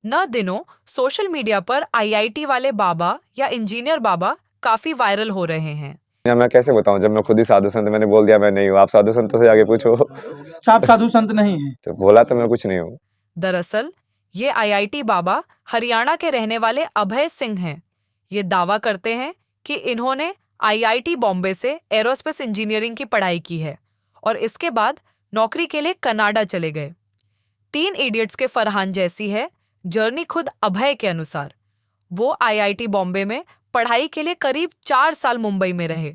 न दिनों social media पर आईआईटी वाले बाबा या इंजीनियर बाबा काफी वायरल हो रहे हैं। या मैं कैसे बताऊं, जब मैं खुद ही साधु संत, मैंने बोल दिया मैं नहीं हूँ। आप साधु संतों से आगे पूछो। आप साधु संत नहीं हैं। तो बोला तो मैं कुछ नहीं हूँ। दरअसल ये आईआईटी बाबा हरियाणा के रहने वाले अभय सिंह हैं। ये दावा करते हैं कि इन्होंने आईआईटी बॉम्बे से एरोस्पेस इंजीनियरिंग की पढ़ाई की है और इसके बाद नौकरी के लिए कनाडा चले गए। 3 इडियट्स के फरहान जैसी है जर्नी खुद अभय के अनुसार। वो आईआईटी बॉम्बे में पढ़ाई के लिए करीब 4 साल मुंबई में रहे।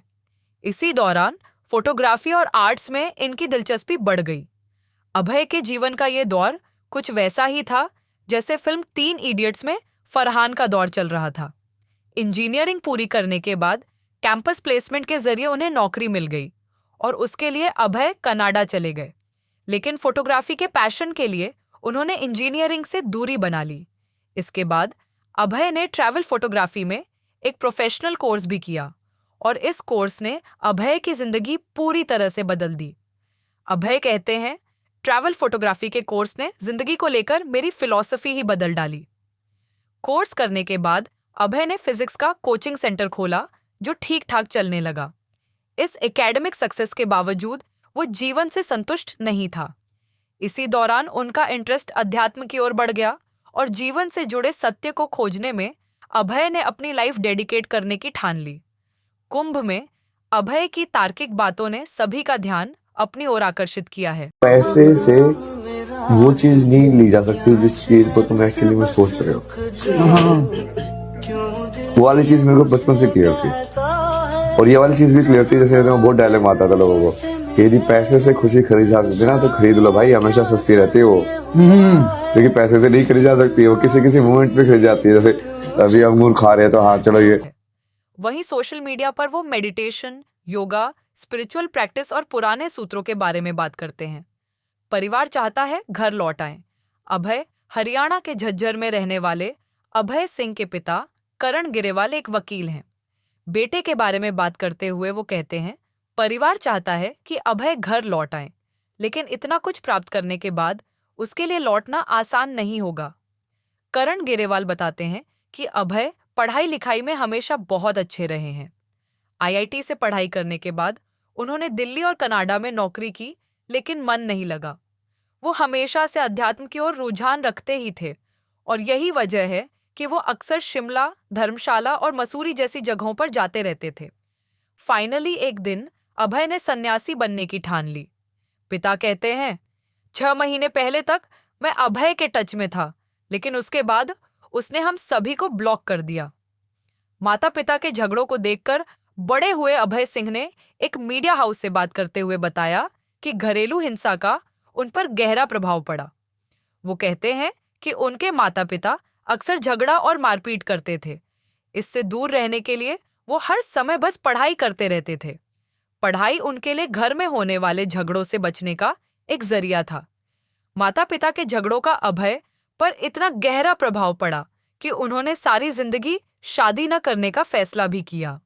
इसी दौरान फोटोग्राफी और आर्ट्स में इनकी दिलचस्पी बढ़ गई। अभय के जीवन का ये दौर कुछ वैसा ही था जैसे फिल्म 3 इडियट्स में फरहान का दौर चल रहा था। इंजीनियरिंग पूरी करने के बाद कैंपस प्लेसमेंट के जरिए उन्हें नौकरी मिल गई और उसके लिए अभय कनाडा चले गए। लेकिन फोटोग्राफी के पैशन के लिए उन्होंने इंजीनियरिंग से दूरी बना ली। इसके बाद अभय ने ट्रैवल फोटोग्राफी में एक प्रोफेशनल कोर्स भी किया और इस कोर्स ने अभय की जिंदगी पूरी तरह से बदल दी। अभय कहते हैं, ट्रैवल फोटोग्राफी के कोर्स ने जिंदगी को लेकर मेरी फिलॉसफी ही बदल डाली। कोर्स करने के बाद अभय ने फिजिक्स का कोचिंग सेंटर खोला जो ठीक ठाक चलने लगा। इस एकेडमिक सक्सेस के बावजूद वो जीवन से संतुष्ट नहीं था। इसी दौरान उनका इंटरेस्ट अध्यात्म की ओर बढ़ गया और जीवन से जुड़े सत्य को खोजने में अभय ने अपनी लाइफ डेडिकेट करने की ठान ली। कुंभ में अभय की तार्किक बातों ने सभी का ध्यान अपनी ओर आकर्षित किया है। पैसे से वो चीज नहीं ली जा सकती जिस चीज को तुम एक्चुअली में सोच रहे हो। वो वाली चीज मेरे को बचपन से क्लियर थी और ये वाली चीज भी क्लियर थी। जैसे बहुत डायलॉग आता था लोगों को कि यदि पैसे से खुशी खरीदी जा सकती ना तो खरीद लो भाई, हमेशा सस्ती रहती है वो। लेकिन पैसे से नहीं खरीदी जा सकती, वो किसी किसी मोमेंट पे खरीदी जाती है। जैसे अभी अंगूर खा रहे हैं तो हाँ चलो ये। वहीं सोशल मीडिया पर वो मेडिटेशन, योगा, स्पिरिचुअल प्रैक्टिस और पुराने सूत्रों के बारे में बात करते हैं। परिवार चाहता है घर लौट आएं। अभय हरियाणा के झज्जर में रहने वाले अभय सिंह के पिता करण गिरेवाल एक वकील हैं। बेटे के बारे में बात करते हुए वो कहते हैं, परिवार चाहता है कि अभय घर लौट आए, लेकिन इतना कुछ प्राप्त करने के बाद उसके लिए लौटना आसान नहीं होगा। करण गिरेवाल बताते हैं कि अभय पढ़ाई लिखाई में हमेशा बहुत अच्छे रहे हैं। आईआईटी से पढ़ाई करने के बाद उन्होंने दिल्ली और कनाडा में नौकरी की, लेकिन मन नहीं लगा। वो हमेशा से अध्यात्म की ओर रुझान रखते ही थे और यही वजह है कि वो अक्सर शिमला, धर्मशाला और मसूरी जैसी जगहों पर जाते रहते थे। फाइनली एक दिन अभय ने सन्यासी बनने की ठान ली। पिता कहते हैं, 6 महीने पहले तक मैं अभय के टच में था, लेकिन उसके बाद उसने हम सभी को ब्लॉक कर दिया। माता पिता के झगड़ों को देखकर बड़े हुए अभय सिंह ने एक मीडिया हाउस से बात करते हुए बताया कि घरेलू हिंसा का उन पर गहरा प्रभाव पड़ा। वो कहते हैं कि उनके माता पिता अक्सर झगड़ा और मारपीट करते थे। इससे दूर रहने के लिए वो हर समय बस पढ़ाई करते रहते थे। पढ़ाई उनके लिए घर में होने वाले झगड़ों से बचने का एक जरिया था। माता पिता के झगड़ों का अभय पर इतना गहरा प्रभाव पड़ा कि उन्होंने सारी जिंदगी शादी न करने का फैसला भी किया।